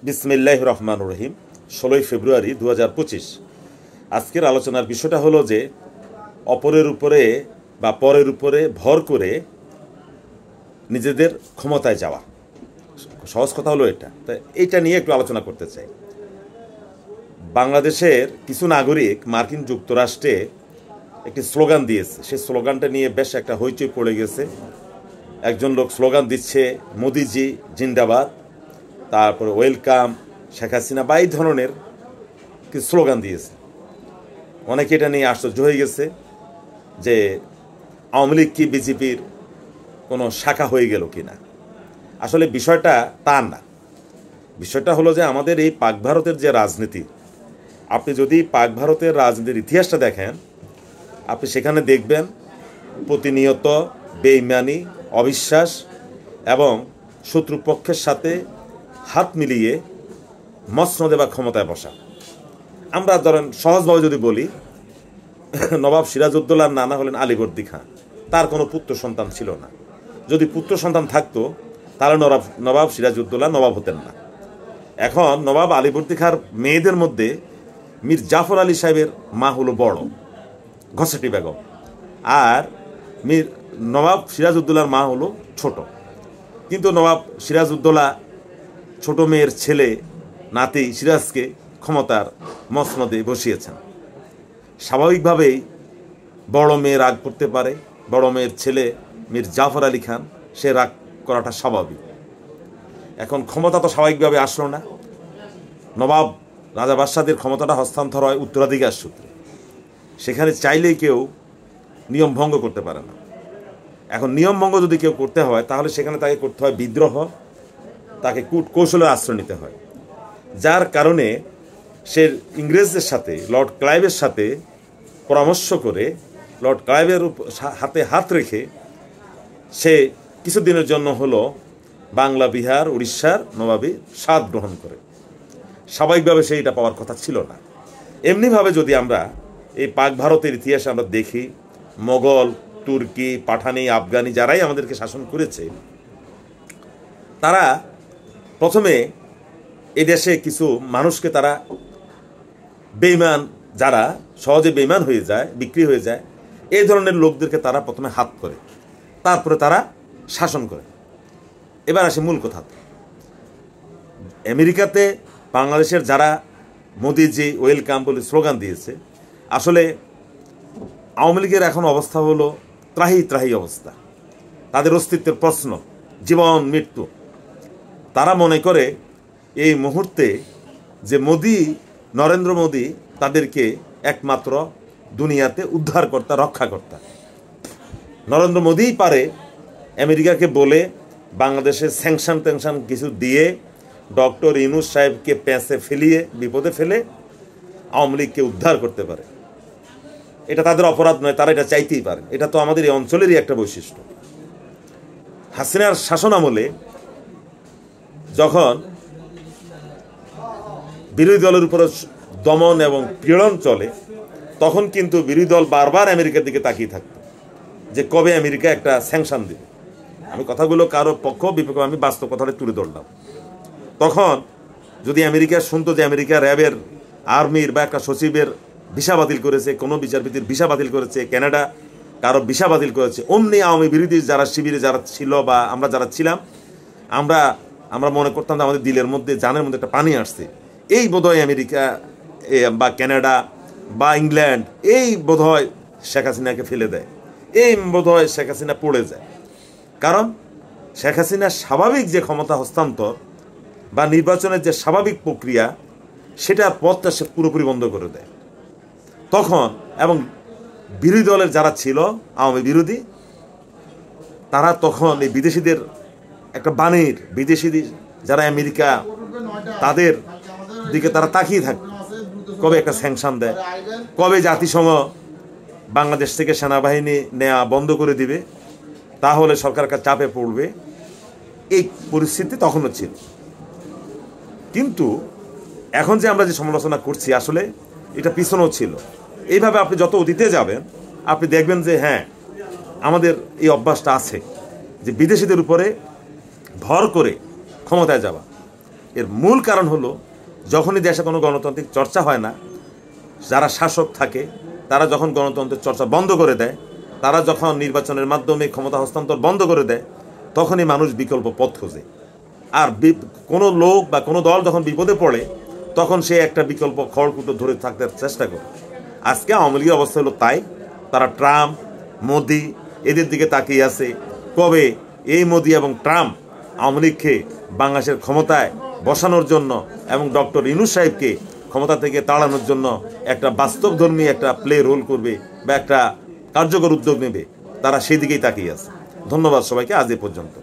বিসমিল্লাহির রহমানির রহিম 16 ফেব্রুয়ারি 2025। আজকের আলোচনার বিষয়টা হলো যে অপরের উপরে বা পরের উপরে ভর করে নিজেদের ক্ষমতায় যাওয়া। সহজ কথা হলো এটা। তাই এইটা নিয়ে একটু আলোচনা করতে চাই। বাংলাদেশের কিছু নাগরিক মার্কিন যুক্তরাষ্ট্রে একটি স্লোগান দিয়েছে। সেই স্লোগানটা নিয়ে বেশ একটা হইচই পড়ে গেছে। একজন লোক স্লোগান দিচ্ছে মোদিজি জিন্দাবাদ, তারপরে ওয়েলকাম শেখ হাসিনা বা এই ধরনের কিছু স্লোগান দিয়েছে। অনেকে এটা নিয়ে আশ্চর্য হয়ে গেছে যে আওয়ামী লীগ কি বিজেপির কোনো শাখা হয়ে গেল কিনা। আসলে বিষয়টা তা না। বিষয়টা হলো যে আমাদের এই পাক ভারতের যে রাজনীতি, আপনি যদি পাক ভারতের রাজনীতির ইতিহাসটা দেখেন, আপনি সেখানে দেখবেন প্রতিনিয়ত বেইমানি, অবিশ্বাস এবং শত্রুপক্ষের সাথে হাত মিলিয়ে মসনদে বা ক্ষমতায় বসা। আমরা ধরেন সহজভাবে যদি বলি, নবাব সিরাজউদ্দৌলার নানা হলেন আলীবর্দী খাঁ। তার কোনো পুত্র সন্তান ছিল না। যদি পুত্র সন্তান থাকতো তাহলে নবাব সিরাজউদ্দৌলা নবাব হতেন না। এখন নবাব আলীবর্দী খাঁর মেয়েদের মধ্যে মীর জাফর আলী সাহেবের মা হলো বড়, ঘসেটি বেগম, আর নবাব সিরাজউদ্দৌলার মা হলো ছোট। কিন্তু নবাব সিরাজউদ্দৌলা ছোট মেয়ের ছেলে নাতি সিরাজকে ক্ষমতার মসনদে বসিয়েছেন। স্বাভাবিকভাবেই বড় মেয়ে রাগ করতে পারে। বড় মেয়ের ছেলে মীর জাফর আলী খান, সে রাগ করাটা স্বাভাবিক। এখন ক্ষমতা তো স্বাভাবিকভাবে আসলো না। নবাব রাজা বাদশাদের ক্ষমতাটা হস্তান্তর হয় উত্তরাধিকার সূত্রে। সেখানে চাইলেই কেউ নিয়ম ভঙ্গ করতে পারে না। এখন নিয়ম ভঙ্গ যদি কেউ করতে হয় তাহলে সেখানে তাকে করতে হয় বিদ্রোহ, তাকে কূটকৌশলের আশ্রয় নিতে হয়। যার কারণে সে ইংরেজদের সাথে, লর্ড ক্লাইভের সাথে পরামর্শ করে, লর্ড ক্লাইভের হাতে হাত রেখে সে কিছুদিনের জন্য হলো বাংলা, বিহার, উড়িষ্যার নবাবী স্বাদ গ্রহণ করে। স্বাভাবিকভাবে সে এটা পাওয়ার কথা ছিল না। এমনিভাবে যদি আমরা এই পাক ভারতের ইতিহাসে আমরা দেখি, মোগল, তুর্কি, পাঠানি, আফগানি যারাই আমাদেরকে শাসন করেছে, তারা প্রথমে এই দেশে কিছু মানুষকে তারা বেঈমান, যারা সহজে বেঈমান হয়ে যায়, বিক্রি হয়ে যায়, এই ধরনের লোকদেরকে তারা প্রথমে হাত করে, তারপরে তারা শাসন করে। এবার আসে মূল কথা। আমেরিকাতে বাংলাদেশের যারা মোদিজি ওয়েলকাম বলে স্লোগান দিয়েছে, আসলে আওয়ামী লীগের এখন অবস্থা হলো ত্রাহি ত্রাহি অবস্থা। তাদের অস্তিত্বের প্রশ্ন, জীবন মৃত্যু। তারা মনে করে এই মুহূর্তে যে নরেন্দ্র মোদি তাদেরকে একমাত্র দুনিয়াতে উদ্ধারকর্তা, রক্ষাকর্তা। নরেন্দ্র মোদিই পারে আমেরিকাকে বলে বাংলাদেশের স্যাংশন কিছু দিয়ে ডক্টর ইউনূস সাহেবকে প্যাঁচে ফেলিয়ে, বিপদে ফেলে আওয়ামী লীগকে উদ্ধার করতে পারে। এটা তাদের অপরাধ নয়, তারা এটা চাইতেই পারে। এটা তো আমাদের এই অঞ্চলেরই একটা বৈশিষ্ট্য। হাসিনার শাসন আমলে যখন বিরোধী দলের উপরে দমন এবং পীড়ন চলে, তখন কিন্তু বিরোধী দল বারবার আমেরিকার দিকে তাকিয়ে থাকতো যে কবে আমেরিকা একটা স্যাংশন দেবে। আমি কথাগুলো কারো পক্ষ বিপক্ষ, আমি বাস্তব কথাটা তুলে ধরলাম। তখন যদি আমেরিকা শুনতো যে আমেরিকা র্যাবের, আর্মির বা একটা সচিবের ভিসা বাতিল করেছে, কোনো বিচারপতির ভিসা বাতিল করেছে, কানাডা কারো ভিসা বাতিল করেছে, অমনি আওয়ামী বিরোধী যারা শিবিরে যারা ছিল বা আমরা যারা ছিলাম, আমরা মনে করতাম যে আমাদের দিলের মধ্যে, জানের মধ্যে একটা পানি আসছে। এই বোধহয় আমেরিকা বা কানাডা বা ইংল্যান্ড এই বোধহয় শেখ হাসিনাকে ফেলে দেয়, এই বোধহয় শেখ হাসিনা পড়ে যায়। কারণ শেখ হাসিনার স্বাভাবিক যে ক্ষমতা হস্তান্তর বা নির্বাচনের যে স্বাভাবিক প্রক্রিয়া, সেটার পথটা সে পুরোপুরি বন্ধ করে দেয়। তখন এবং বিরোধী দলের যারা ছিল আওয়ামী বিরোধী, তারা তখন এই বিদেশিদের একটা বাণীর, বিদেশি যারা আমেরিকা, তাদের দিকে তারা তাকিয়ে থাকে কবে একটা স্যাংশন দেয়, কবে জাতিসংঘ বাংলাদেশ থেকে সেনাবাহিনী নেওয়া বন্ধ করে দিবে, তাহলে সরকার কাছে চাপে পড়বে। এই পরিস্থিতি তখনও ছিল। কিন্তু এখন যে আমরা যে সমালোচনা করছি, আসলে এটা পিছনেও ছিল। এইভাবে আপনি যত অতীতে যাবেন, আপনি দেখবেন যে হ্যাঁ, আমাদের এই অভ্যাসটা আছে যে বিদেশিদের উপরে ভর করে ক্ষমতায় যাওয়া। এর মূল কারণ হলো যখনই দেশে কোনো গণতান্ত্রিক চর্চা হয় না, যারা শাসক থাকে তারা যখন গণতন্ত্রের চর্চা বন্ধ করে দেয়, তারা যখন নির্বাচনের মাধ্যমে ক্ষমতা হস্তান্তর বন্ধ করে দেয়, তখনই মানুষ বিকল্প পথ খোঁজে। আর কোনো লোক বা কোনো দল যখন বিপদে পড়ে তখন সে একটা বিকল্প খড়কুটো ধরে থাকতে চেষ্টা করে। আজকে আওয়ামী লীগের অবস্থা হলো তাই। তারা ট্রাম্প, মোদি এদের দিকে তাকিয়ে আছে কবে এই মোদি এবং ট্রাম্প আওয়ামী লীগকে বাংলাদেশের ক্ষমতায় বসানোর জন্য এবং ডক্টর ইউনূস সাহেবকে ক্ষমতা থেকে তাড়ানোর জন্য একটা বাস্তবধর্মী একটা প্লে রোল করবে বা একটা কার্যকর উদ্যোগ নেবে। তারা সেই দিকেই তাকিয়ে আছে। ধন্যবাদ সবাইকে, আজ এ পর্যন্ত।